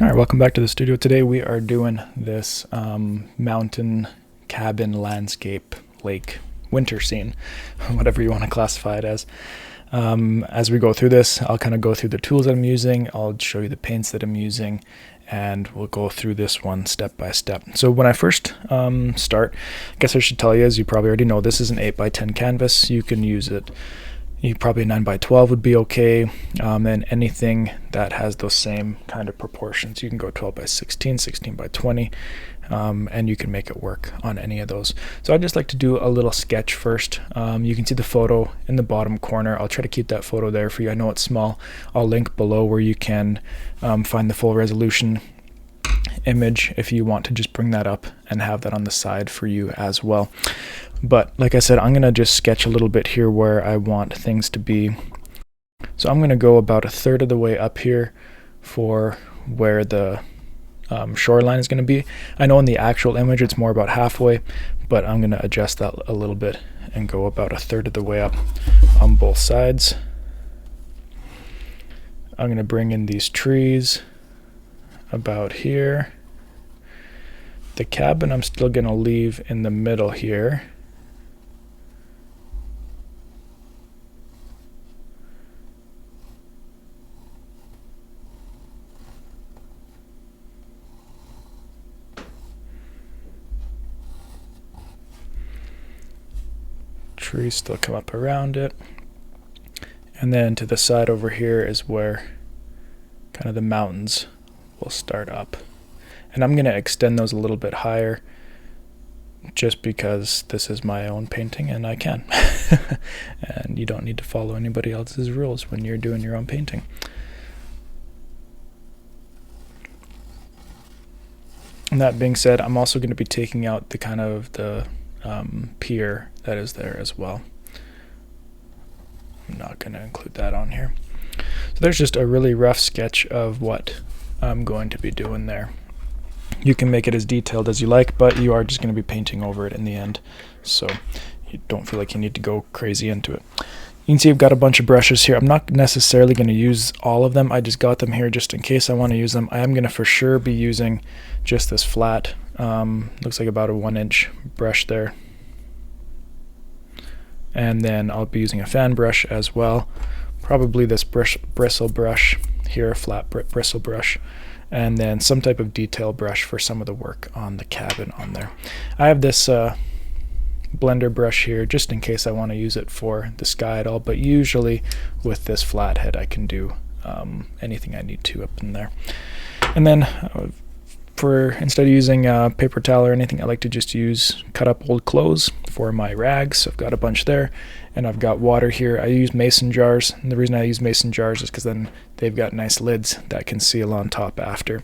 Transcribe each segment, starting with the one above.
All right, welcome back to the studio. Today we are doing this mountain cabin landscape lake winter scene, whatever you want to classify it as. As we go through this, I'll kind of go through the tools that I'm using, I'll show you the paints that I'm using, and we'll go through this one step by step. So when I first start, I guess I should tell you, as you probably already know, this is an 8x10 canvas. You can use it. Probably 9x12 would be okay, and anything that has those same kind of proportions. You can go 12x16, 16x20, and you can make it work on any of those. So I just like to do a little sketch first. You can see the photo in the bottom corner. I'll try to keep that photo there for you. I know it's small. I'll link below where you can find the full resolution image if you want to just bring that up and have that on the side for you as well. But like I said, I'm going to just sketch a little bit here where I want things to be. So I'm going to go about a third of the way up here for where the shoreline is going to be. I know in the actual image it's more about halfway, but I'm going to adjust that a little bit and go about a third of the way up on both sides. I'm going to bring in these trees about here. The cabin I'm still going to leave in the middle here. Trees still come up around it, and then to the side over here is where kind of the mountains will start up, and I'm going to extend those a little bit higher just because this is my own painting and I can. And you don't need to follow anybody else's rules when you're doing your own painting. And that being said, I'm also going to be taking out the kind of the pier that is there as well. I'm not going to include that on here. So there's just a really rough sketch of what I'm going to be doing there. You can make it as detailed as you like, but you are just going to be painting over it in the end, so you don't feel like you need to go crazy into it. You can see I've got a bunch of brushes here. I'm not necessarily going to use all of them. I just got them here just in case I want to use them. I am going to for sure be using just this flat, looks like about a 1-inch brush there. And then I'll be using a fan brush as well. Probably this bristle brush here, a flat bristle brush. And then some type of detail brush for some of the work on the cabin on there. I have this blender brush here just in case I want to use it for the sky at all, but usually with this flathead I can do anything I need to up in there. And then instead of using paper towel or anything, I like to just use cut up old clothes for my rags. I've got a bunch there, and I've got water here. I use mason jars, and the reason I use mason jars is because then they've got nice lids that can seal on top after.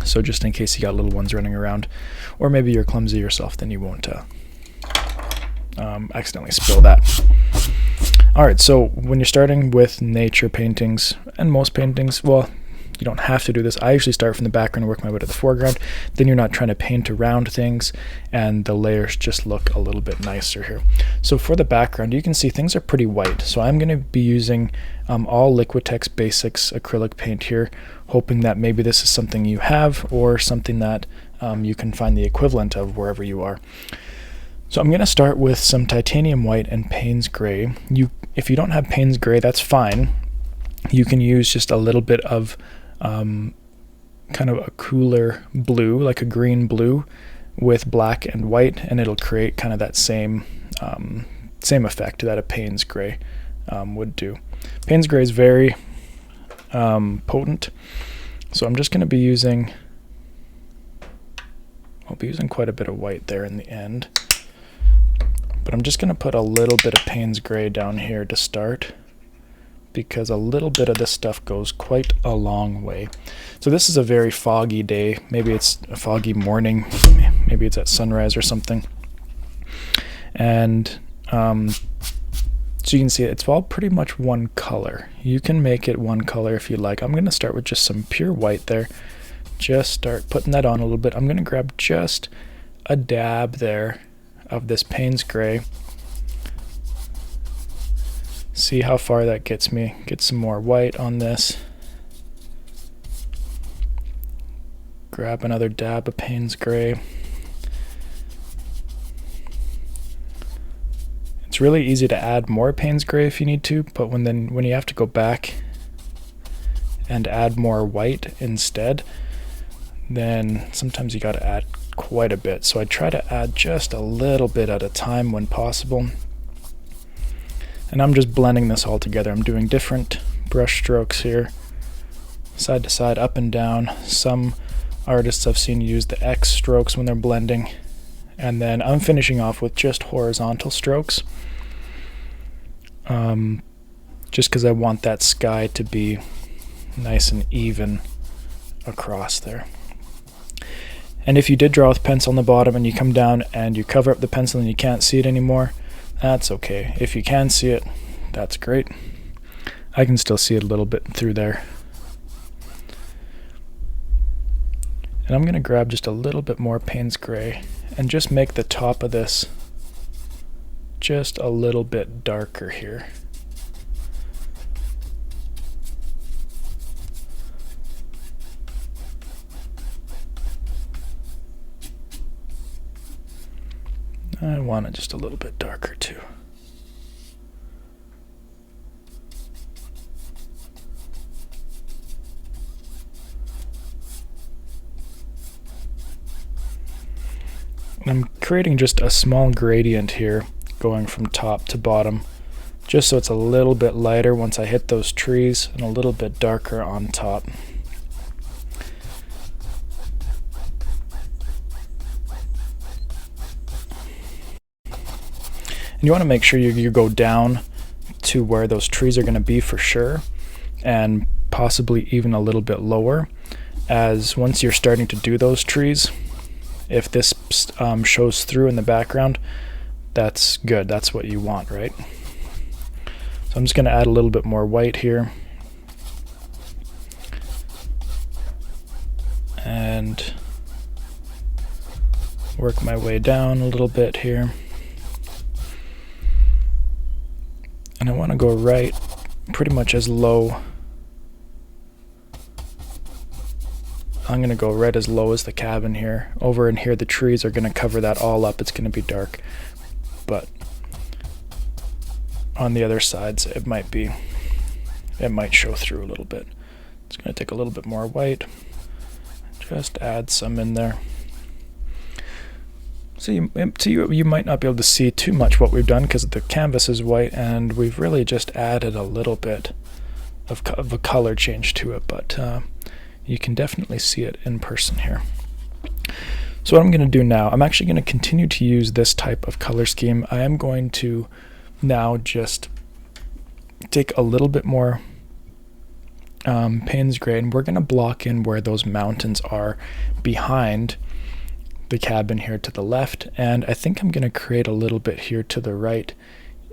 So just in case you got little ones running around, or maybe you're clumsy yourself, then you won't accidentally spill that. Alright, so when you're starting with nature paintings, and most paintings, well, you don't have to do this. I usually start from the background and work my way to the foreground. Then you're not trying to paint around things, and the layers just look a little bit nicer here. So for the background, you can see things are pretty white. So I'm going to be using all Liquitex Basics acrylic paint here, hoping that maybe this is something you have or something that you can find the equivalent of wherever you are. So I'm going to start with some titanium white and Payne's gray. If you don't have Payne's gray, that's fine. You can use just a little bit of kind of a cooler blue, like a green blue with black and white, and it'll create kind of that same effect that a Payne's gray would do. Payne's gray is very potent, so I'm just going to be using, I'll be using quite a bit of white there in the end, but I'm just going to put a little bit of Payne's gray down here to start, because a little bit of this stuff goes quite a long way. So this is a very foggy day. Maybe it's a foggy morning. Maybe it's at sunrise or something. And so you can see it's all pretty much one color. You can make it one color if you like. I'm going to start with just some pure white there. Just start putting that on a little bit. I'm going to grab just a dab there of this Payne's gray. See how far that gets me. Get some more white on this. grab another dab of Payne's gray. It's really easy to add more Payne's gray if you need to, but when you have to go back and add more white instead, then sometimes you got to add quite a bit. So I try to add just a little bit at a time when possible. And I'm just blending this all together. I'm doing different brush strokes here, side to side, up and down. Some artists I've seen use the X strokes when they're blending. And then I'm finishing off with just horizontal strokes. Just because I want that sky to be nice and even across there. And if you did draw with pencil on the bottom and you come down and you cover up the pencil and you can't see it anymore, that's okay. If you can see it, that's great. I can still see it a little bit through there. And I'm going to grab just a little bit more Payne's gray and just make the top of this just a little bit darker here. I want it just a little bit darker too. I'm creating just a small gradient here going from top to bottom, just so it's a little bit lighter once I hit those trees and a little bit darker on top. And you want to make sure you go down to where those trees are going to be for sure, and possibly even a little bit lower, as once you're starting to do those trees, if this shows through in the background, that's good. That's what you want, right? So I'm just going to add a little bit more white here. And work my way down a little bit here. And I want to go right pretty much as low. I'm going to go right as low as the cabin here. Over in here the trees are going to cover that all up. It's going to be dark. But on the other sides it might show through a little bit. It's going to take a little bit more white. Just add some in there. So you might not be able to see too much what we've done because the canvas is white, and we've really just added a little bit of a color change to it, but you can definitely see it in person here. So what I'm going to do now, I'm actually going to continue to use this type of color scheme. I am going to now just take a little bit more Payne's gray, and we're going to block in where those mountains are behind the cabin here to the left, and I think I'm going to create a little bit here to the right.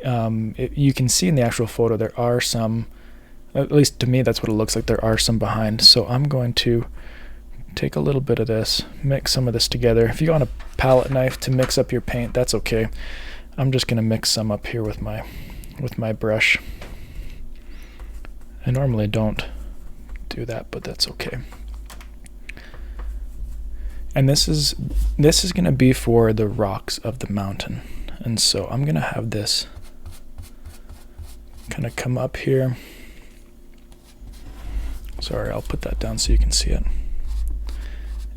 You can see in the actual photo there are some, at least to me that's what it looks like, there are some behind. So I'm going to take a little bit of this, mix some of this together. If you want a palette knife to mix up your paint, that's okay. I'm just going to mix some up here with my brush. I normally don't do that, but that's okay. And this is going to be for the rocks of the mountain. And so I'm going to have this kind of come up here. Sorry, I'll put that down so you can see it.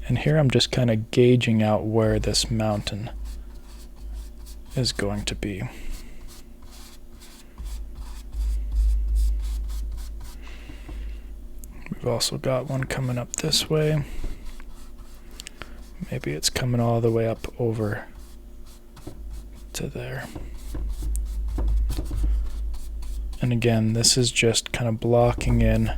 And here I'm just kind of gauging out where this mountain is going to be. We've also got one coming up this way. Maybe it's coming all the way up over to there. And again, this is just kind of blocking in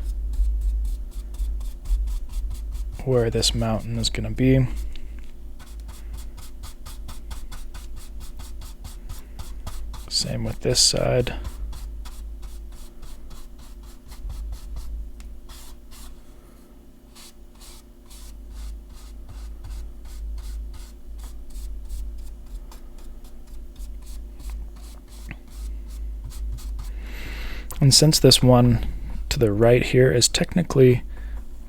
where this mountain is going to be. Same with this side. And since this one to the right here is technically,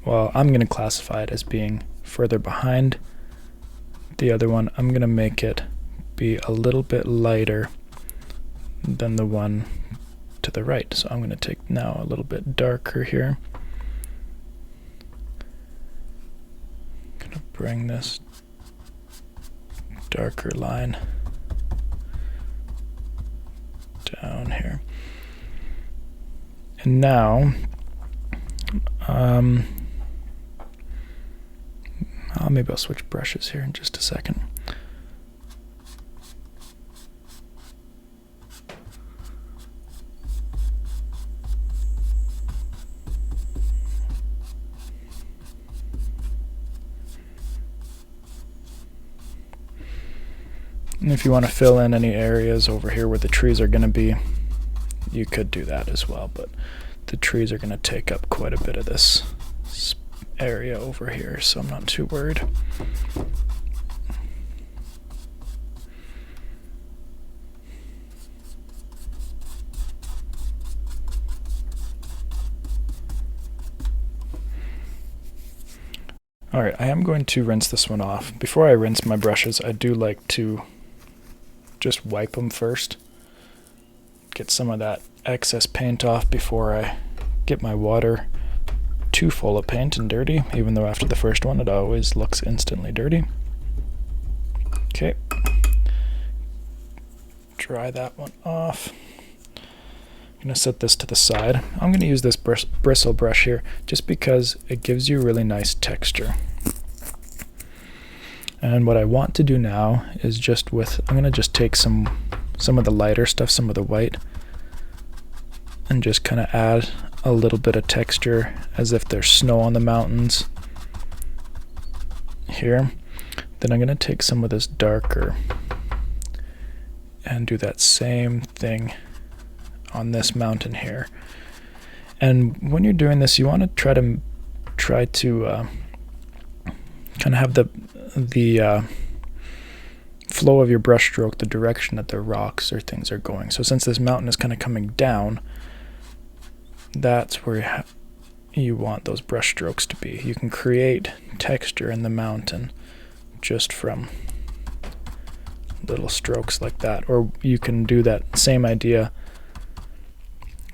well, I'm going to classify it as being further behind the other one, I'm going to make it be a little bit lighter than the one to the right. So I'm going to take now a little bit darker here. I'm going to bring this darker line down here. And now maybe I'll switch brushes here in just a second. And if you want to fill in any areas over here where the trees are going to be, you could do that as well, but the trees are going to take up quite a bit of this area over here, so I'm not too worried. Alright, I am going to rinse this one off. Before I rinse my brushes, I do like to just wipe them first. Get some of that excess paint off before I get my water too full of paint and dirty, even though after the first one it always looks instantly dirty. Okay. Dry that one off. I'm going to set this to the side. I'm going to use this bristle brush here just because it gives you really nice texture. And what I want to do now is I'm going to just take some of the lighter stuff, some of the white, and just kind of add a little bit of texture as if there's snow on the mountains here. Then I'm going to take some of this darker and do that same thing on this mountain here. And when you're doing this, you want to try to kind of have the flow of your brush stroke, the direction that the rocks or things are going. So since this mountain is kind of coming down, that's where you want those brush strokes to be. You can create texture in the mountain just from little strokes like that, or you can do that same idea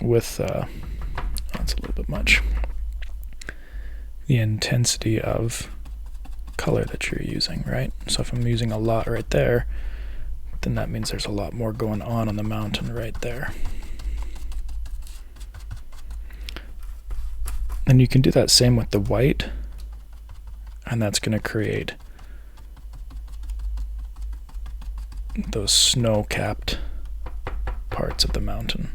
with that's a little bit much, the intensity of color that you're using, right? So if I'm using a lot right there, then that means there's a lot more going on the mountain right there. And you can do that same with the white, and that's going to create those snow-capped parts of the mountain.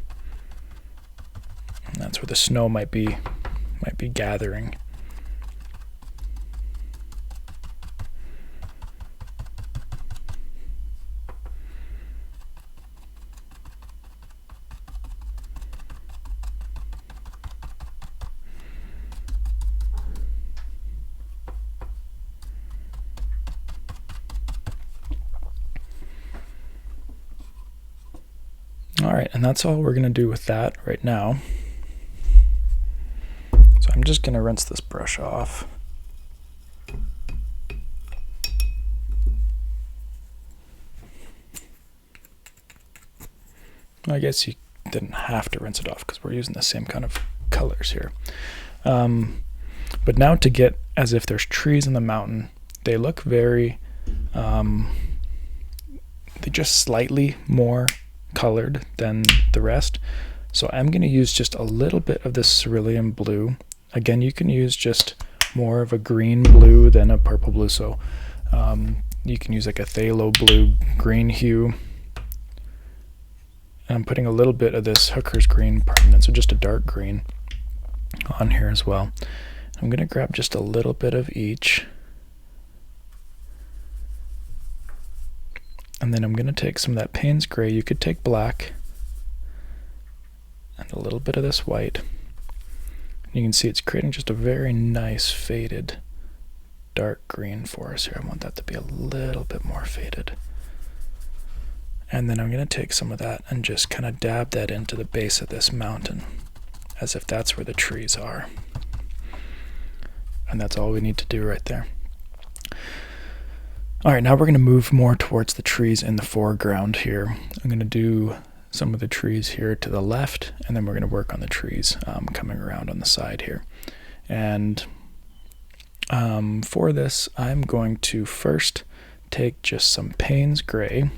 And that's where the snow might be gathering. Alright, and that's all we're going to do with that right now. So I'm just going to rinse this brush off. I guess you didn't have to rinse it off because we're using the same kind of colors here. But now to get as if there's trees in the mountain, they look very, they're just slightly more colored than the rest. So I'm going to use just a little bit of this cerulean blue. Again, you can use just more of a green blue than a purple blue. So you can use like a phthalo blue green hue. And I'm putting a little bit of this Hooker's green permanent, so just a dark green on here as well. I'm going to grab just a little bit of each. And then I'm going to take some of that Payne's gray. You could take black and a little bit of this white. You can see it's creating just a very nice faded dark green for us here. I want that to be a little bit more faded. And then I'm going to take some of that and just kind of dab that into the base of this mountain as if that's where the trees are. And that's all we need to do right there. All right, now we're going to move more towards the trees in the foreground here. I'm going to do some of the trees here to the left, and then we're going to work on the trees coming around on the side here. And for this, I'm going to first take just some Payne's gray,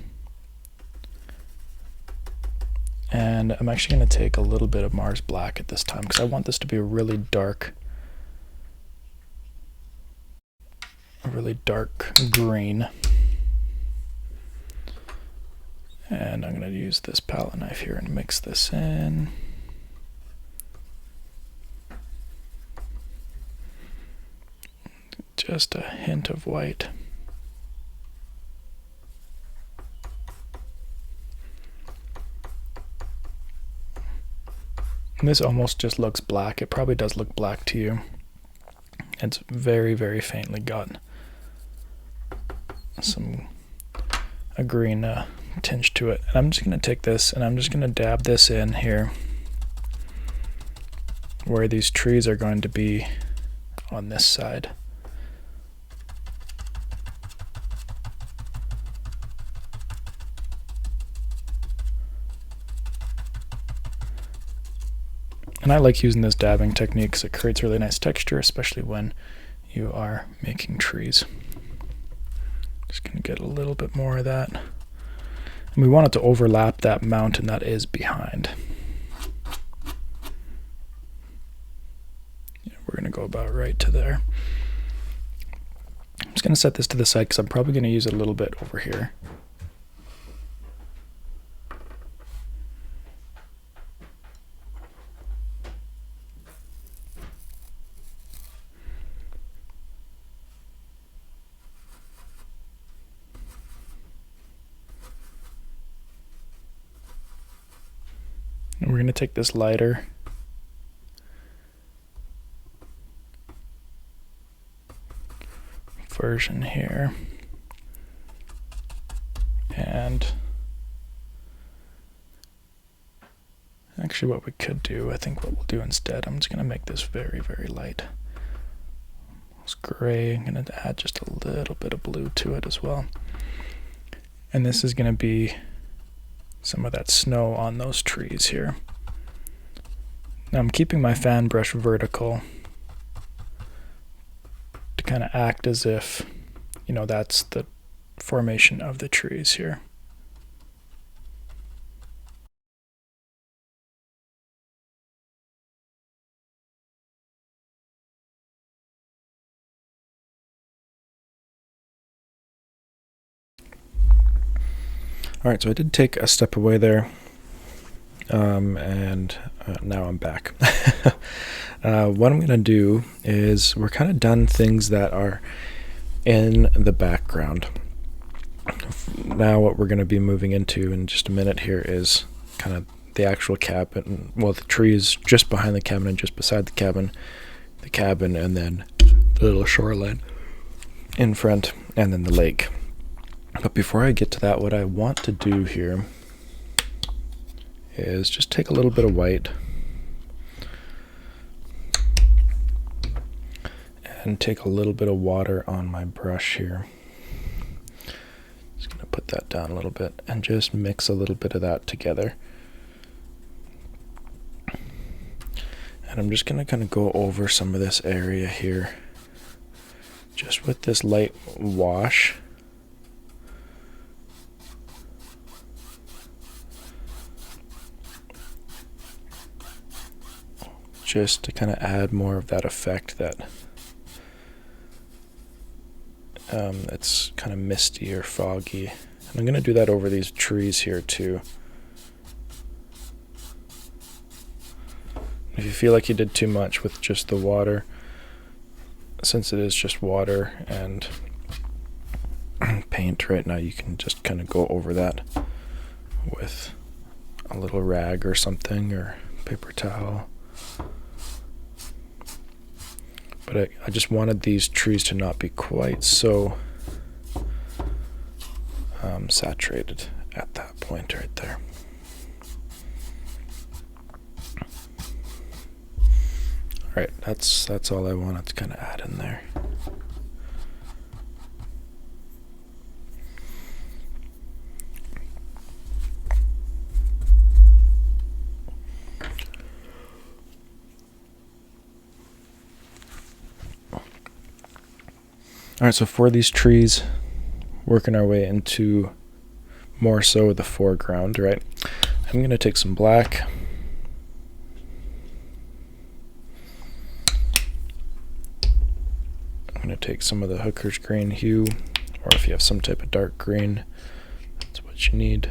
and I'm actually going to take a little bit of Mars black at this time because I want this to be a really dark green. And I'm going to use this palette knife here and mix this in. Just a hint of white. And this almost just looks black. It probably does look black to you. It's very, very faintly got a green tinge to it. And I'm just going to take this and I'm just going to dab this in here where these trees are going to be on this side. And I like using this dabbing technique because it creates really nice texture, especially when you are making trees. Just going to get a little bit more of that. And we want it to overlap that mountain that is behind. Yeah, we're going to go about right to there. I'm just going to set this to the side because I'm probably going to use it a little bit over here. And we're going to take this lighter version here, and actually what we could do, I think what we'll do instead, I'm just going to make this very, very light. It's gray. I'm going to add just a little bit of blue to it as well. And this is going to be some of that snow on those trees here. Now I'm keeping my fan brush vertical to kind of act as if, you know, that's the formation of the trees here. All right, so I did take a step away there, and now I'm back. What I'm going to do is we're kind of done things that are in the background. Now what we're going to be moving into in just a minute here is kind of the actual cabin, well, the trees just behind the cabin and just beside the cabin, and then the little shoreline in front, and then the lake. But before I get to that, what I want to do here is just take a little bit of white and take a little bit of water on my brush here. Just going to put that down a little bit and just mix a little bit of that together. And I'm just going to kind of go over some of this area here just with this light wash. Just to kind of add more of that effect that it's kind of misty or foggy. And I'm going to do that over these trees here too. If you feel like you did too much with just the water, since it is just water and paint right now, you can just kind of go over that with a little rag or something, or paper towel. But I just wanted these trees to not be quite so saturated at that point right there. Alright, that's all I wanted to kind of add in there. Alright, so for these trees, working our way into more so the foreground, right? I'm going to take some black. I'm going to take some of the hooker's green hue, or if you have some type of dark green, that's what you need.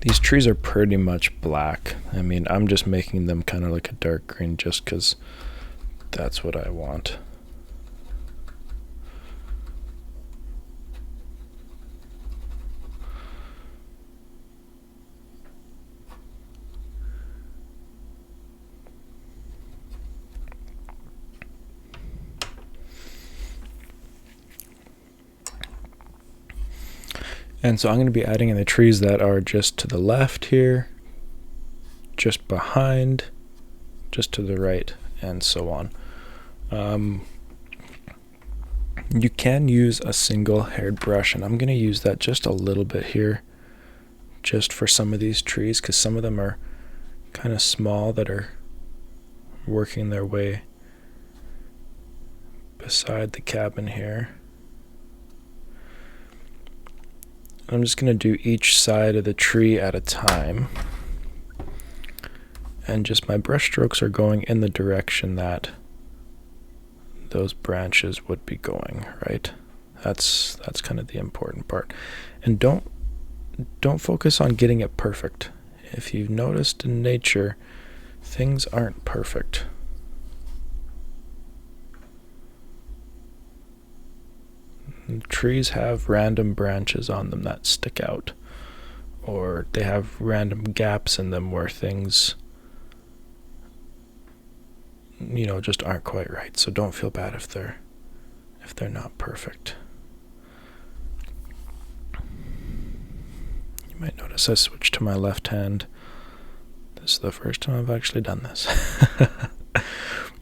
These trees are pretty much black. I mean, I'm just making them kind of like a dark green just because that's what I want. And so I'm going to be adding in the trees that are just to the left here, just behind, just to the right, and so on. You can use a single haired brush, and I'm going to use that just a little bit here, just for some of these trees, because some of them are kind of small that are working their way beside the cabin here. I'm just going to do each side of the tree at a time, and just my brush strokes are going in the direction that those branches would be going, right? That's kind of the important part. And don't focus on getting it perfect. If you've noticed in nature, things aren't perfect. Trees have random branches on them that stick out, or they have random gaps in them where things, you know, just aren't quite right. So don't feel bad if they're not perfect. You might notice I switched to my left hand. This is the first time I've actually done this.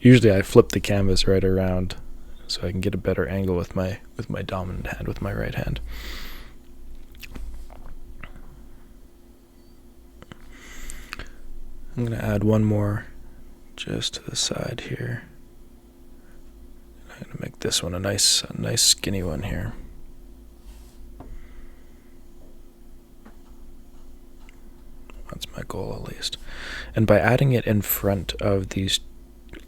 Usually I flip the canvas right around so I can get a better angle with my dominant hand, with my right hand. I'm going to add one more just to the side here. I'm going to make this one a nice skinny one here. That's my goal, at least. And by adding it in front of these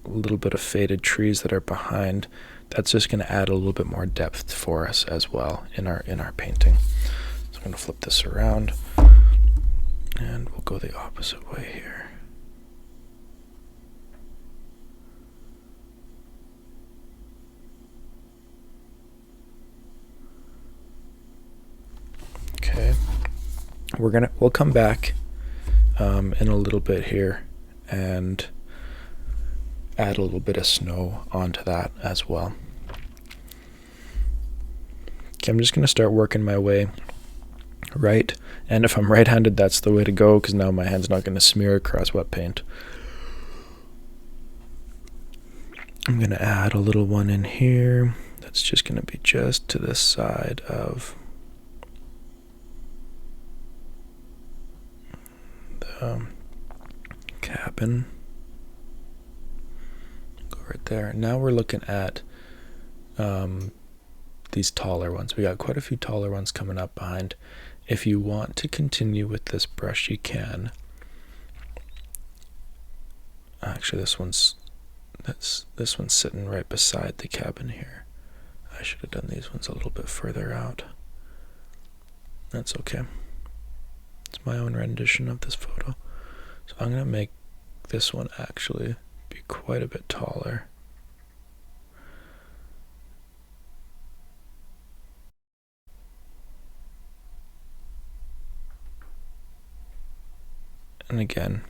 little bit of faded trees that are behind, that's just going to add a little bit more depth for us as well in our painting. So I'm going to flip this around, and we'll go the opposite way here. Okay, we'll come back in a little bit here and add a little bit of snow onto that as well. Okay, I'm just going to start working my way right, and if I'm right-handed, that's the way to go, because now my hand's not going to smear across wet paint. I'm going to add a little one in here that's just going to be just to the side of the cabin. Right there. Now we're looking at these taller ones. We got quite a few taller ones coming up behind. If you want to continue with this brush, you can. Actually, this one's sitting right beside the cabin here. I should have done these ones a little bit further out. That's okay. It's my own rendition of this photo. So I'm going to make this one actually be quite a bit taller. And again,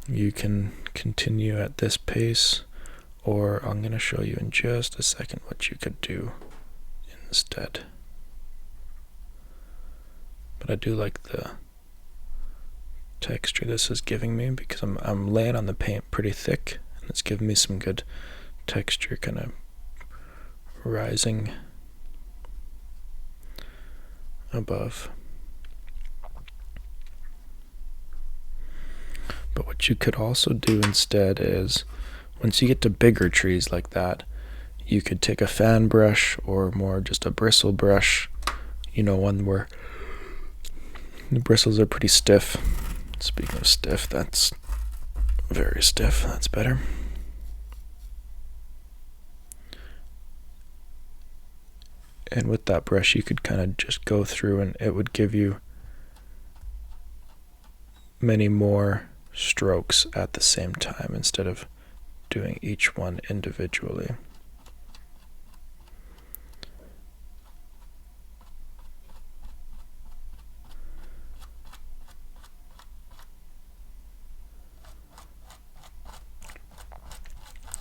you can continue at this pace, or I'm going to show you in just a second what you could do instead. But I do like the texture this is giving me, because I'm laying on the paint pretty thick, and it's giving me some good texture kind of rising above. But what you could also do instead is, Once you get to bigger trees like that, you could take a fan brush or more just a bristle brush, one where the bristles are pretty stiff. Speaking of stiff, that's very stiff. That's better. And with that brush, you could kind of just go through and it would give you many more strokes at the same time instead of doing each one individually.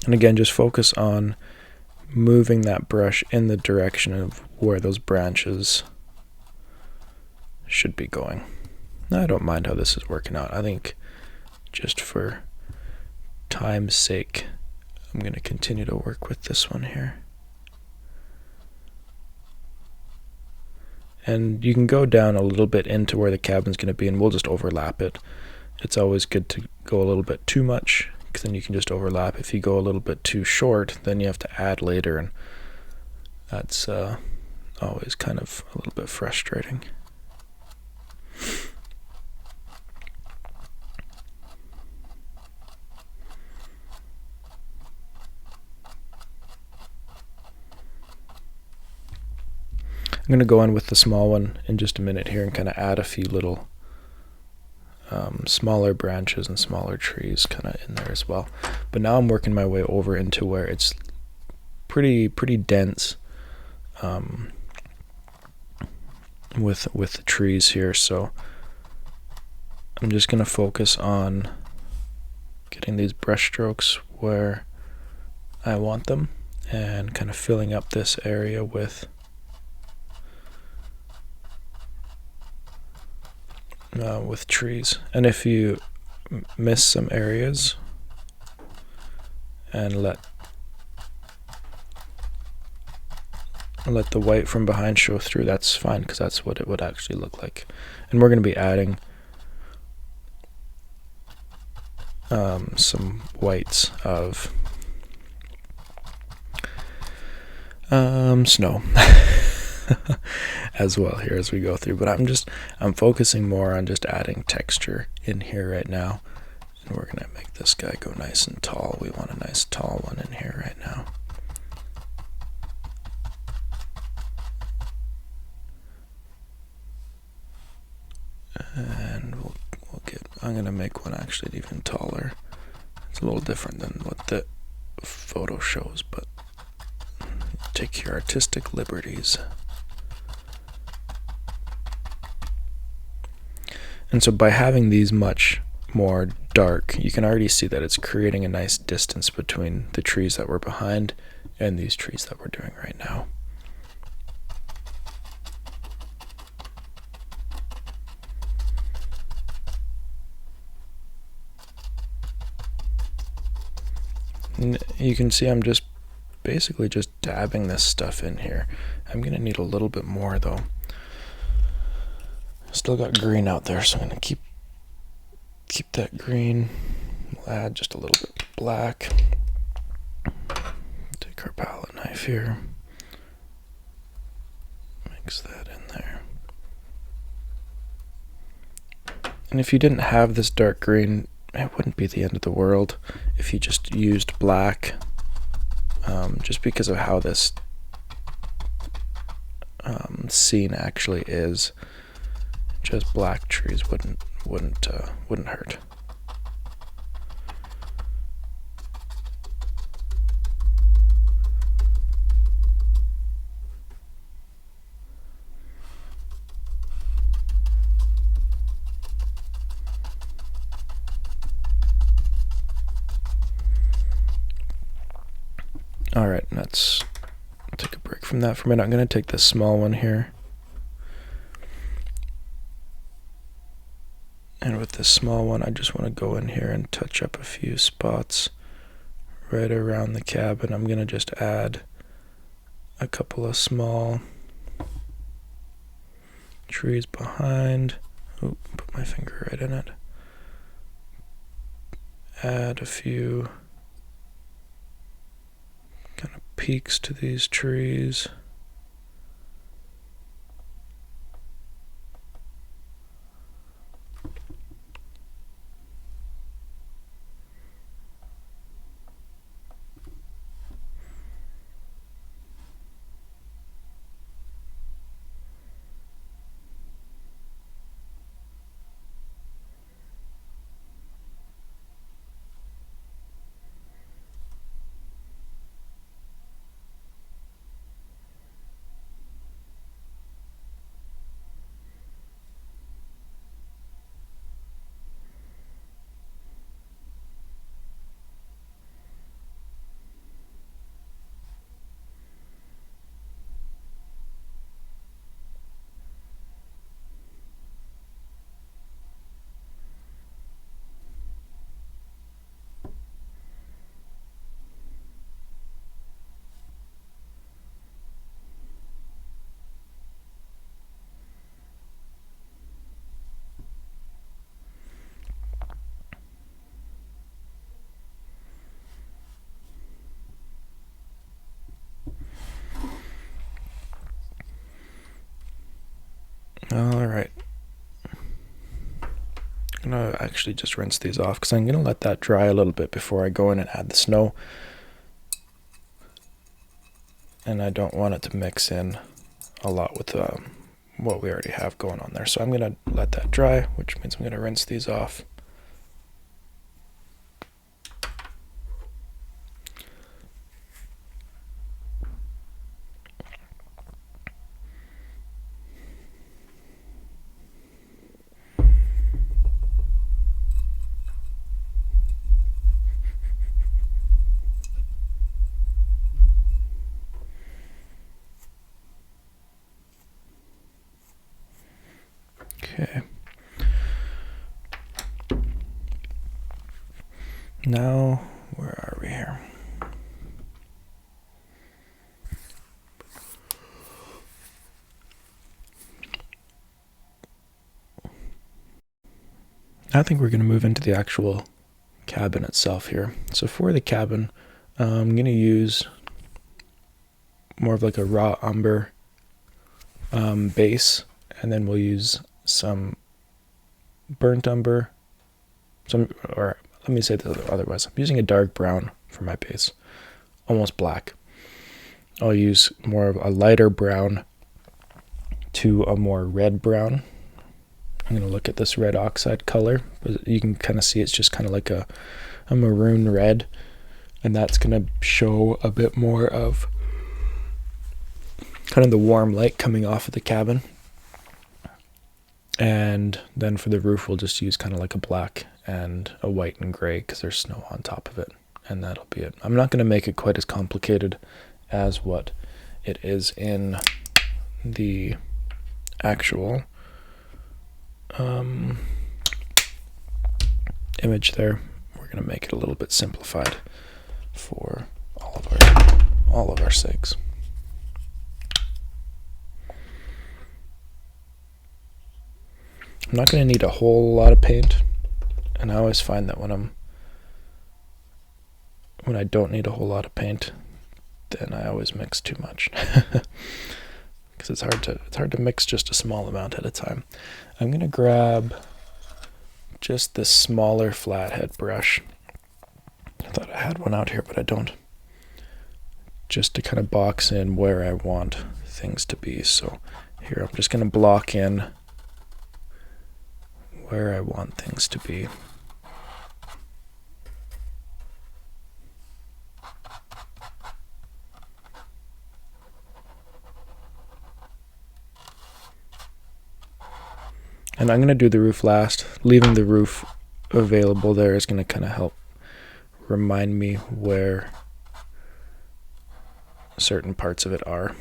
And again, just focus on moving that brush in the direction of where those branches should be going. Now, I don't mind how this is working out. I think just for time's sake, I'm going to continue to work with this one here. And you can go down a little bit into where the cabin's going to be, and we'll just overlap it. It's always good to go a little bit too much, because then you can just overlap. If you go a little bit too short, then you have to add later, and that's always kind of a little bit frustrating. I'm going to go on with the small one in just a minute here and kind of add a few little smaller branches and smaller trees kind of in there as well. But now I'm working my way over into where it's pretty dense with the trees here. So I'm just going to focus on getting these brush strokes where I want them and kind of filling up this area with trees. And if you miss some areas and let the white from behind show through, that's fine, because that's what it would actually look like. And we're going to be adding some whites of snow as well here as we go through, but I'm focusing more on just adding texture in here right now, and we're gonna make this guy go nice and tall. We want a nice tall one in here right now. And I'm gonna make one actually even taller. It's a little different than what the photo shows, but take your artistic liberties. And so by having these much more dark, you can already see that it's creating a nice distance between the trees that we're behind and these trees that we're doing right now. And you can see I'm just basically just dabbing this stuff in here. I'm going to need a little bit more though. Still got green out there, so I'm going to keep that green. We'll add just a little bit of black. Take our palette knife here. Mix that in there. And if you didn't have this dark green, it wouldn't be the end of the world if you just used black, just because of how this scene actually is. Just black trees wouldn't hurt. All right, let's take a break from that for a minute. I'm going to take this small one here. And with this small one, I just want to go in here and touch up a few spots right around the cabin. I'm going to just add a couple of small trees behind. Oh, put my finger right in it. Add a few peaks to these trees. All right. I'm going to actually just rinse these off because I'm going to let that dry a little bit before I go in and add the snow. And I don't want it to mix in a lot with what we already have going on there. So I'm going to let that dry, which means I'm going to rinse these off. Okay. Now, where are we here? I think we're going to move into the actual cabin itself here. So for the cabin, I'm going to use more of like a raw umber base, and then we'll use some burnt umber, or let me say this otherwise. I'm using a dark brown for my base, almost black. I'll use more of a lighter brown to a more red brown. I'm going to look at this red oxide color, but you can kind of see it's just kind of like a maroon red, and that's going to show a bit more of kind of the warm light coming off of the cabin. And then for the roof, we'll just use kind of like a black and a white and gray because there's snow on top of it, and that'll be it. I'm not going to make it quite as complicated as what it is in the actual image there. We're going to make it a little bit simplified for all of our sakes. I'm not going to need a whole lot of paint, and I always find that when I don't need a whole lot of paint, then I always mix too much because it's hard to mix just a small amount at a time. I'm going to grab just this smaller flathead brush. I thought I had one out here, but I don't. Just to kind of box in where I want things to be. So here I'm just going to block in where I want things to be. And I'm going to do the roof last. Leaving the roof available there is going to kind of help remind me where certain parts of it are.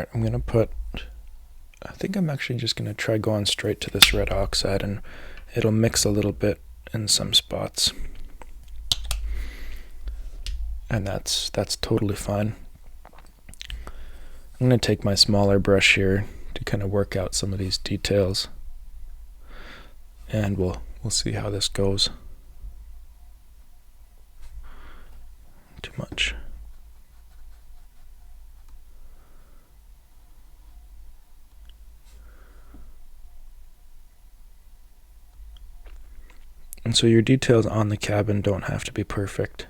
Alright, I think I'm actually just going to try going straight to this red oxide, and it'll mix a little bit in some spots. And that's totally fine. I'm going to take my smaller brush here to kind of work out some of these details, and we'll see how this goes. Too much. And so your details on the cabin don't have to be perfect.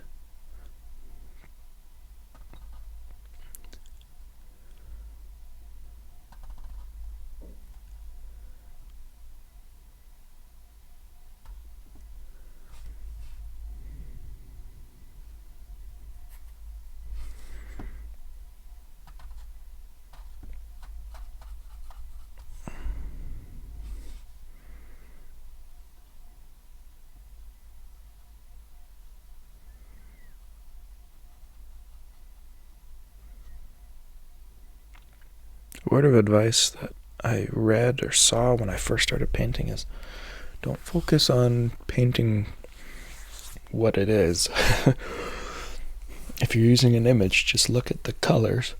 A word of advice that I read or saw when I first started painting is don't focus on painting what it is. If you're using an image, just look at the colors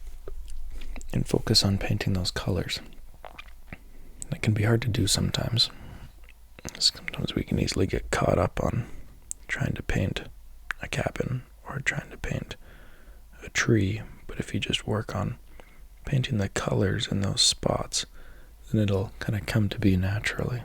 and focus on painting those colors. That can be hard to do sometimes. Sometimes we can easily get caught up on trying to paint a cabin or trying to paint a tree, but if you just work on painting the colors in those spots, then it'll kind of come to be naturally.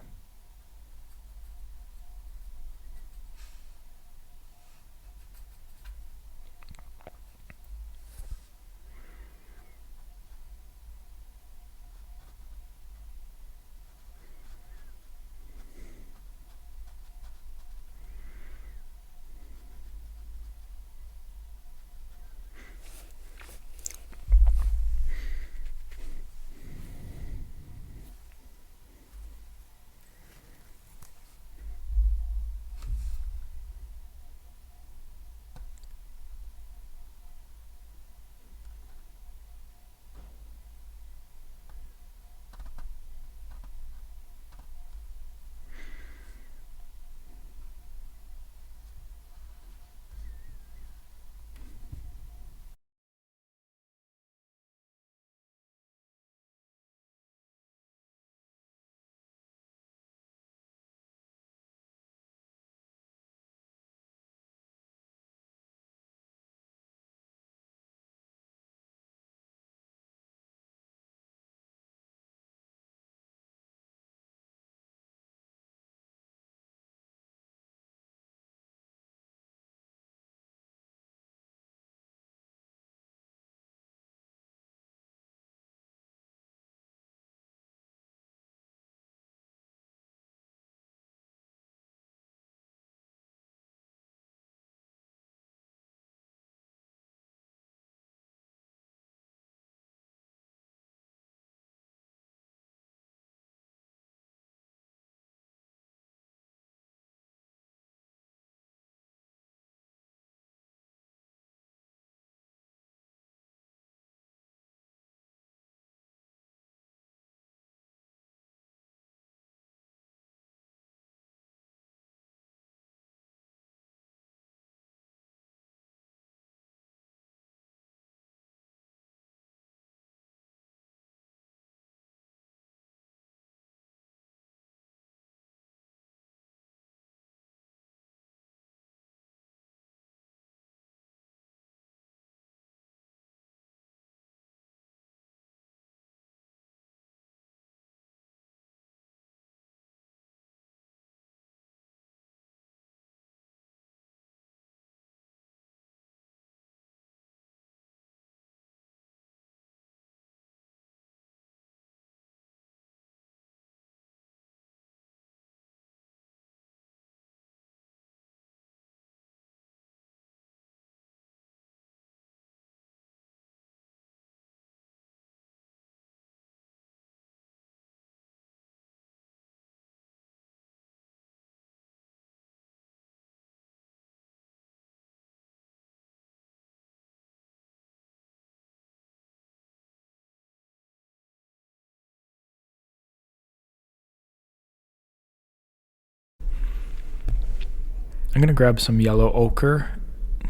I'm going to grab some yellow ochre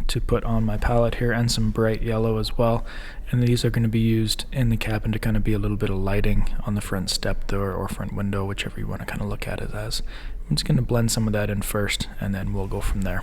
to put on my palette here, and some bright yellow as well, and these are going to be used in the cabin to kind of be a little bit of lighting on the front step door or front window, whichever you want to kind of look at it as. I'm just going to blend some of that in first, and then we'll go from there.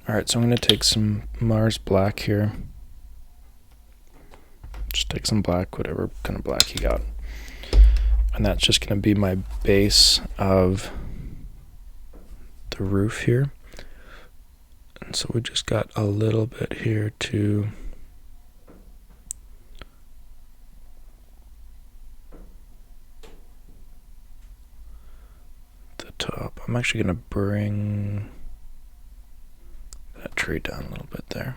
Alright, so I'm going to take some Mars black here. Just take some black, whatever kind of black you got. And that's just going to be my base of the roof here. And so we just got a little bit here to the top. I'm actually going to bring that tree down a little bit there.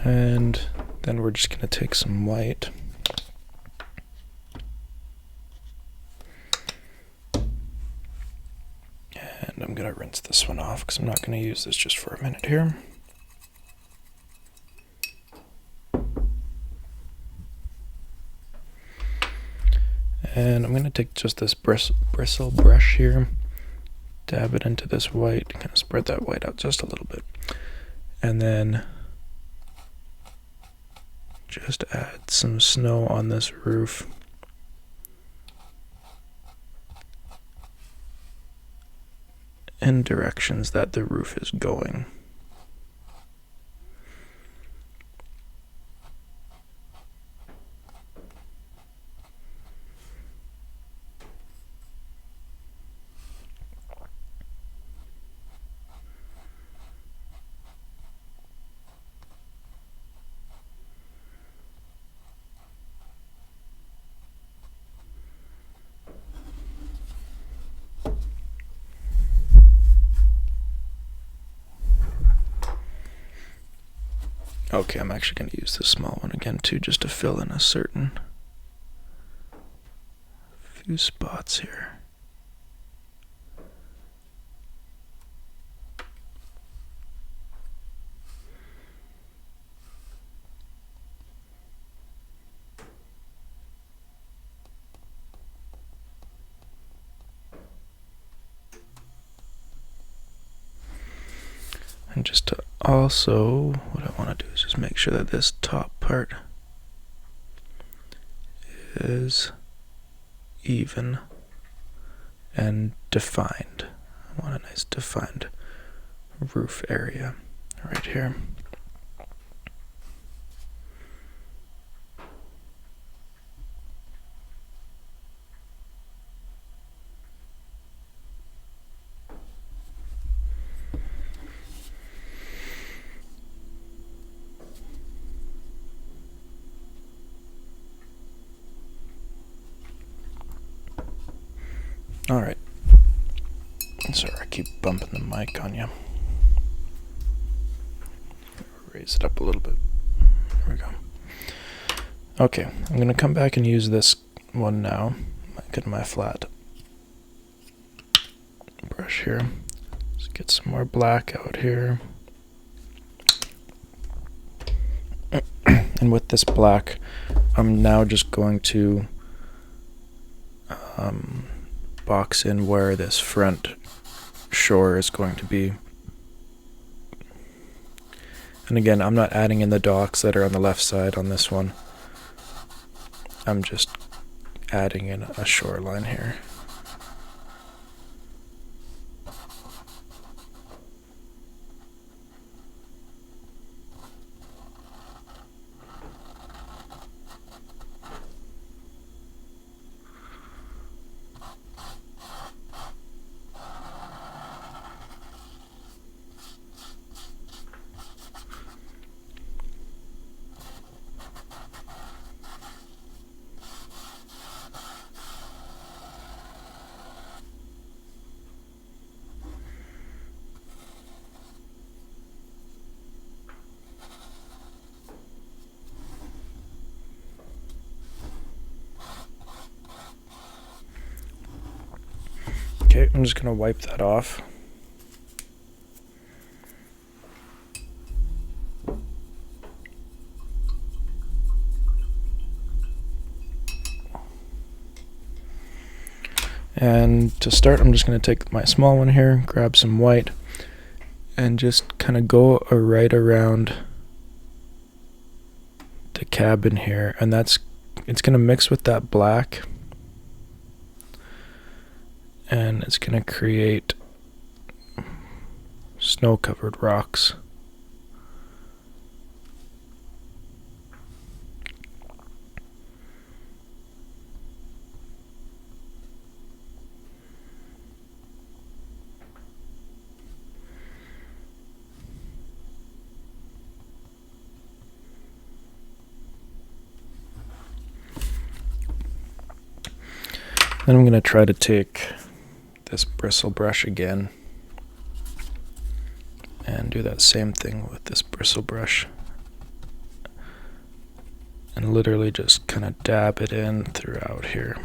And then we're just going to take some white. And I'm going to rinse this one off because I'm not going to use this just for a minute here. And I'm going to take just this bristle brush here, dab it into this white, kind of spread that white out just a little bit. And then just add some snow on this roof. In directions that the roof is going. Okay, I'm actually going to use this small one again too, just to fill in a certain few spots here. And just to also, what I want to do is just make sure that this top part is even and defined. I want a nice defined roof area right here. All right. Sorry, I keep bumping the mic on you. Raise it up a little bit. There we go. Okay, I'm going to come back and use this one now. Get my flat brush here. Just get some more black out here. And with this black, I'm now just going to box in where this front shore is going to be. And again, I'm not adding in the docks that are on the left side on this one. I'm just adding in a shoreline here. Okay, I'm just going to wipe that off. And to start, I'm just going to take my small one here, grab some white, and just kind of go right around the cabin here. And it's going to mix with that black. And it's going to create snow-covered rocks. Then I'm going to try to take this bristle brush again and do that same thing with this bristle brush. and literally just kind of dab it in throughout here.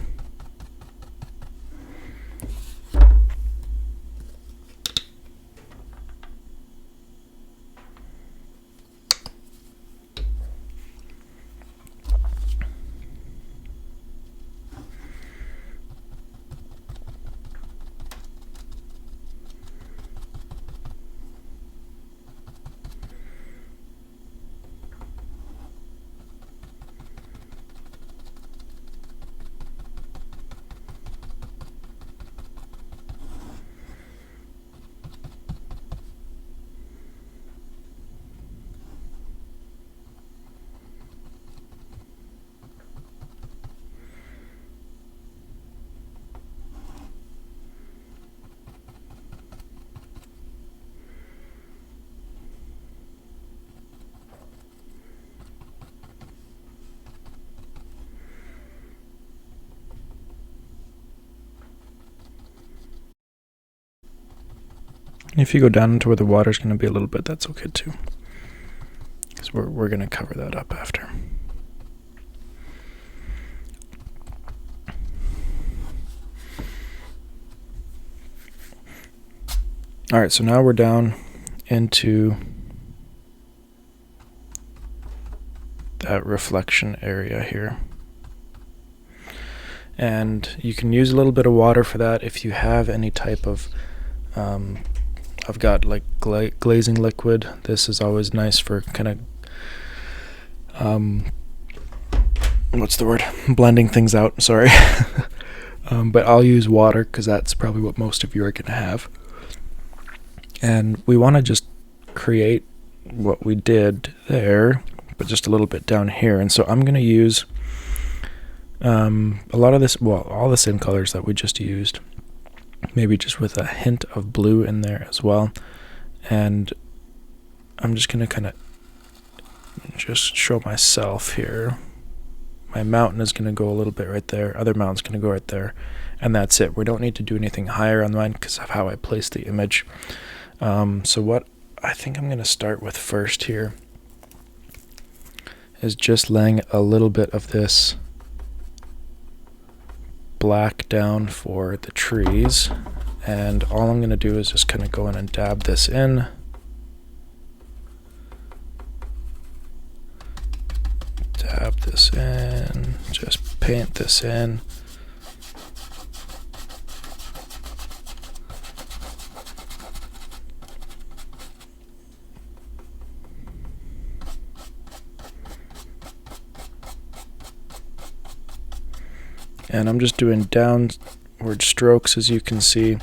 If you go down into where the water's going to be a little bit, that's okay too, because we're going to cover that up after. Alright, so now we're down into that reflection area here. And you can use a little bit of water for that if you have any type of I've got like glazing liquid. This is always nice for kind of what's the word? Blending things out, sorry. But I'll use water because that's probably what most of you are going to have. And we want to just create what we did there, but just a little bit down here. And so I'm going to use a lot of this, well, all the same colors that we just used, maybe just with a hint of blue in there as well. And I'm just going to kind of just show myself here. My mountain is going to go a little bit right there. Other mountain's going to go right there. And that's it. We don't need to do anything higher on mine because of how I placed the image. So what I think I'm going to start with first here is just laying a little bit of this black down for the trees, and all I'm going to do is just kind of go in and dab this in. Dab this in, just paint this in. And I'm just doing downward strokes, as you can see.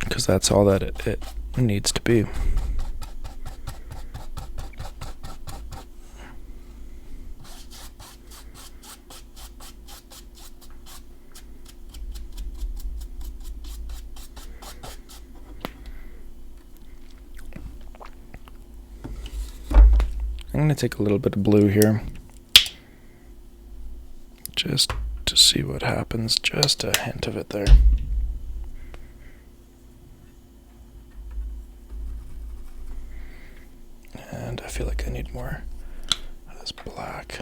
Because that's all that it needs to be. I'm going to take a little bit of blue here, just to see what happens, just a hint of it there. And I feel like I need more of this black.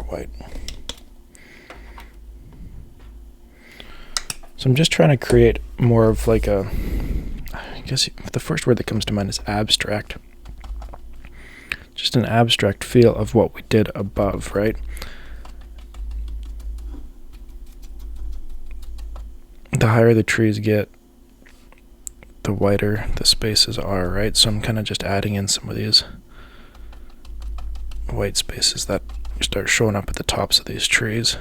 White. So I'm just trying to create more of like a, I guess the first word that comes to mind is abstract. Just an abstract feel of what we did above, right? The higher the trees get, the wider the spaces are, right? So I'm kind of just adding in some of these white spaces that start showing up at the tops of these trees.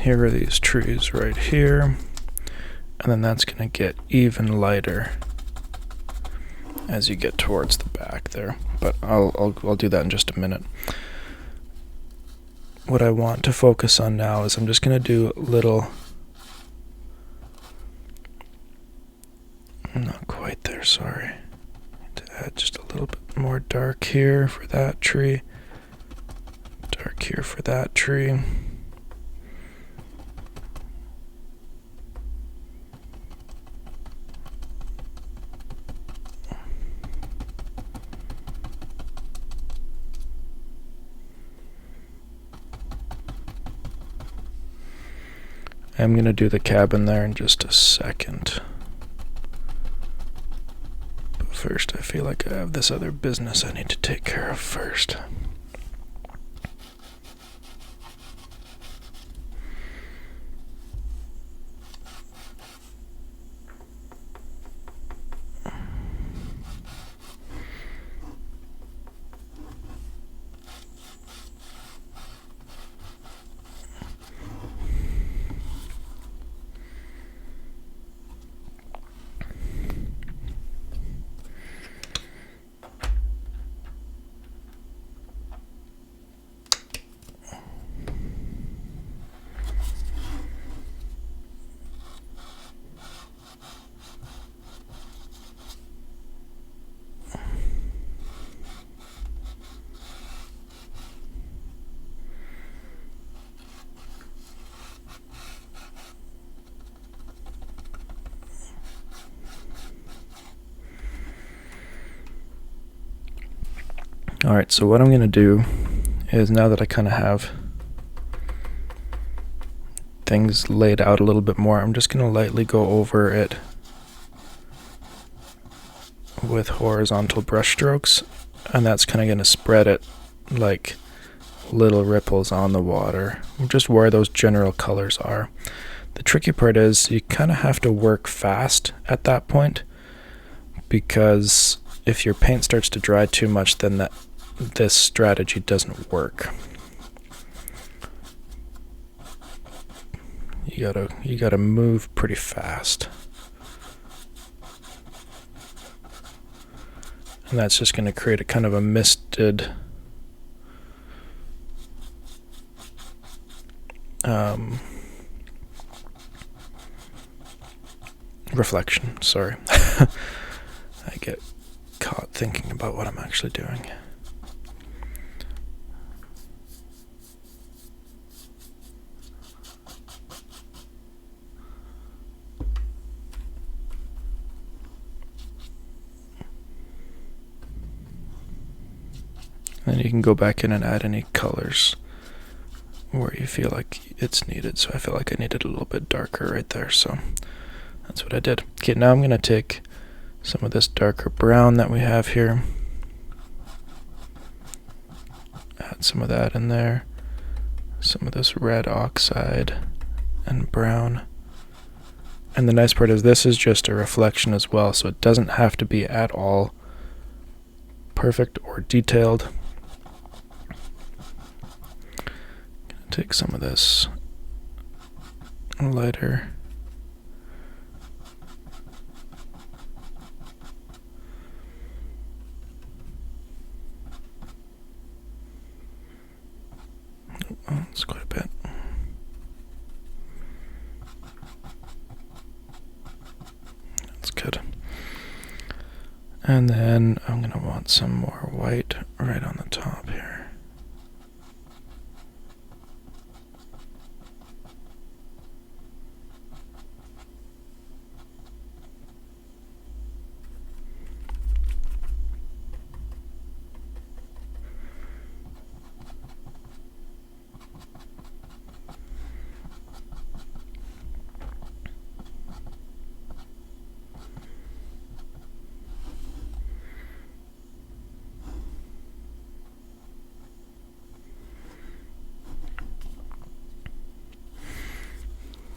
here are these trees right here, and then that's going to get even lighter as you get towards the back there, but I'll do that in just a minute. What I want to focus on now is I'm just going to do little, not quite there, sorry, to add just a little bit more dark here for that tree, dark here for that tree. I'm going to do the cabin there in just a second. But first, I feel like I have this other business I need to take care of first. Alright, so what I'm going to do is, now that I kind of have things laid out a little bit more, I'm just going to lightly go over it with horizontal brush strokes, and that's kind of going to spread it like little ripples on the water, just where those general colors are. The tricky part is you kind of have to work fast at that point, because if your paint starts to dry too much, then this strategy doesn't work. You gotta move pretty fast, and that's just going to create a kind of a misted reflection. Sorry. I get caught thinking about what I'm actually doing. Then you can go back in and add any colors where you feel like it's needed. So I feel like I needed a little bit darker right there, so that's what I did. Okay, now I'm going to take some of this darker brown that we have here, add some of that in there, some of this red oxide and brown. And the nice part is this is just a reflection as well, so it doesn't have to be at all perfect or detailed. Take some of this lighter that's quite a bit. That's good. And then I'm going to want some more white right on the top here.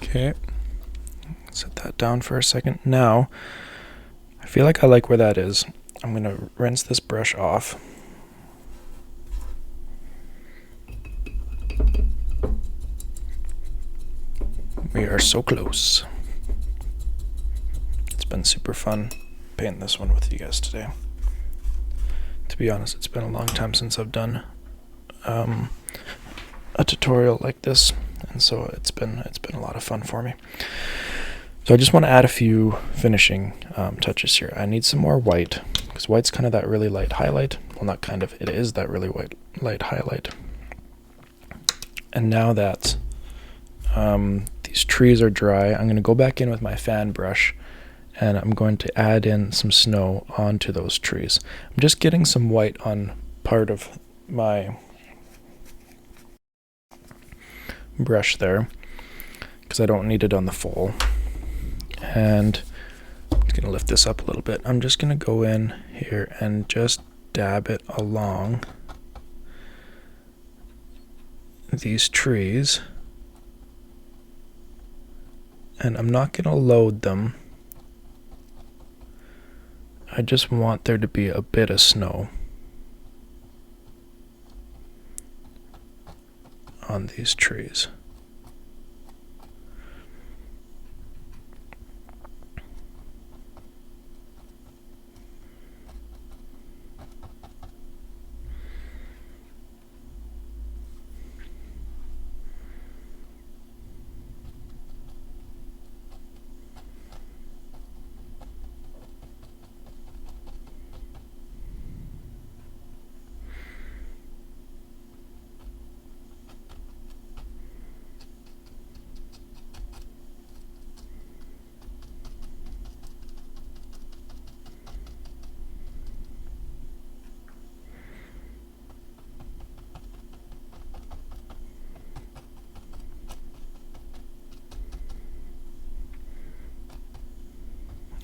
Okay, set that down for a second. Now, I feel like I like where that is. I'm going to rinse this brush off. We are so close. It's been super fun painting this one with you guys today. To be honest, it's been a long time since I've done a tutorial like this, and so it's been a lot of fun for me. So I just want to add a few finishing touches here. I need some more white, because white's kind of that really light highlight. Well, not kind of, it is that really light highlight. And now that these trees are dry, I'm going to go back in with my fan brush, and I'm going to add in some snow onto those trees. I'm just getting some white on part of my brush there, because I don't need it on the full. And I'm just going to lift this up a little bit. I'm just going to go in here and just dab it along these trees. And I'm not going to load them. I just want there to be a bit of snow on these trees.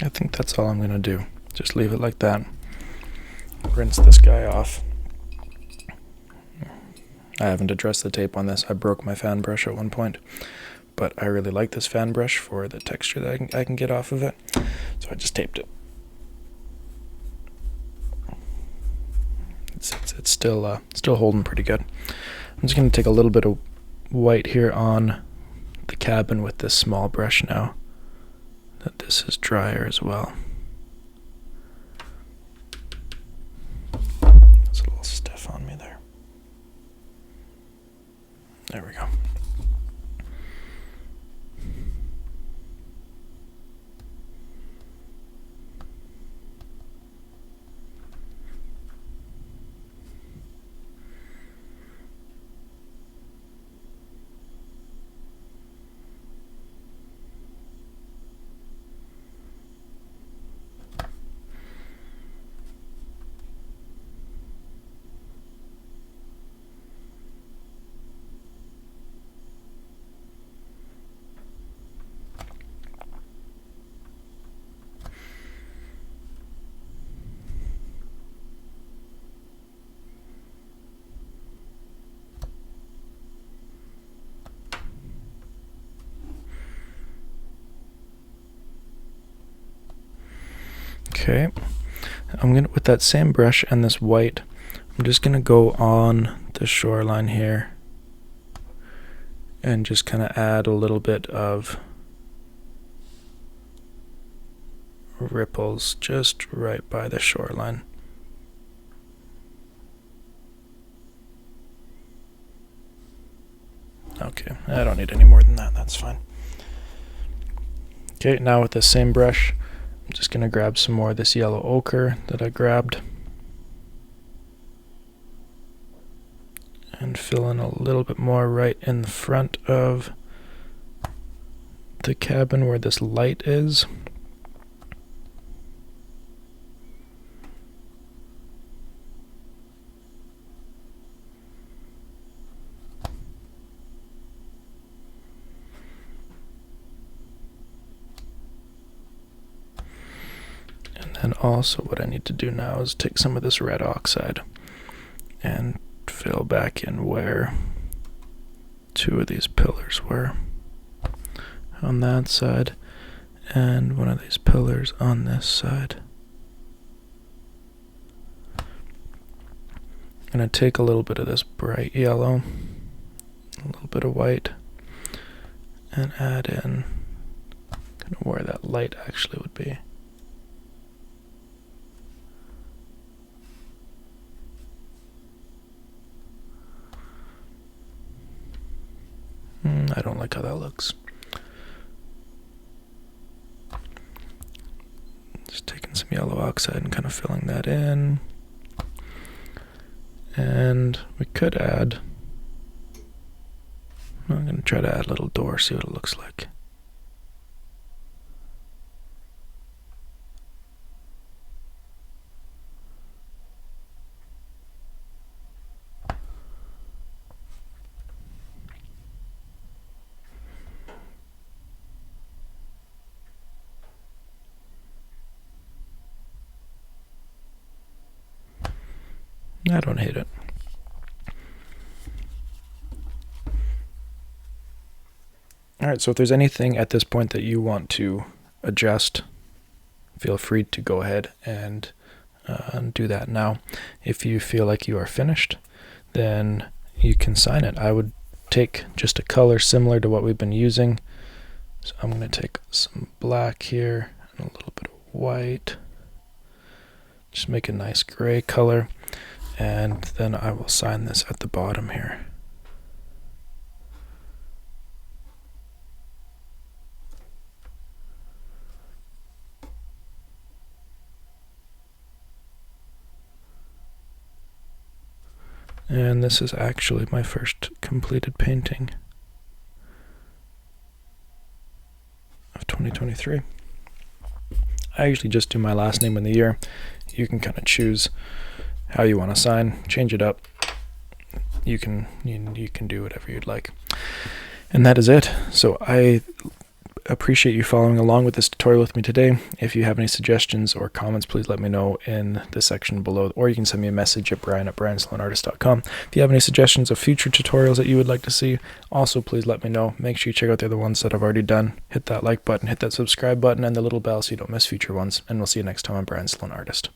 I think that's all I'm going to do. Just leave it like that. Rinse this guy off. I haven't addressed the tape on this. I broke my fan brush at one point, but I really like this fan brush for the texture that I can get off of it, so I just taped it. It's still holding pretty good. I'm just going to take a little bit of white here on the cabin with this small brush now that this is drier as well. It's a little stiff on me there. There we go. Okay, I'm gonna, with that same brush and this white, I'm just gonna go on the shoreline here and just kind of add a little bit of ripples just right by the shoreline. Okay, I don't need any more than that, that's fine. Okay, now with the same brush, I'm just going to grab some more of this yellow ochre that I grabbed and fill in a little bit more right in the front of the cabin where this light is. And also what I need to do now is take some of this red oxide and fill back in where two of these pillars were on that side and one of these pillars on this side. I'm going to take a little bit of this bright yellow, a little bit of white, and add in kind of where that light actually would be. I don't like how that looks. Just taking some yellow oxide and kind of filling that in. And we could add, I'm going to try to add a little door, see what it looks like. I don't hate it. Alright, so if there's anything at this point that you want to adjust, feel free to go ahead and do that now. If you feel like you are finished, then you can sign it. I would take just a color similar to what we've been using. So I'm going to take some black here and a little bit of white. Just make a nice gray color. And then I will sign this at the bottom here. And this is actually my first completed painting of 2023. I usually just do my last name and the year. You can kind of choose how you want to sign, change it up. You can do whatever you'd like. And that is it. So I appreciate you following along with this tutorial with me today. If you have any suggestions or comments, please let me know in the section below, or you can send me a message at brian@briansaloonartist.com. If you have any suggestions of future tutorials that you would like to see, also please let me know. Make sure you check out the other ones that I've already done. Hit that like button, hit that subscribe button, and the little bell so you don't miss future ones. And we'll see you next time on Brian Saloon Artist.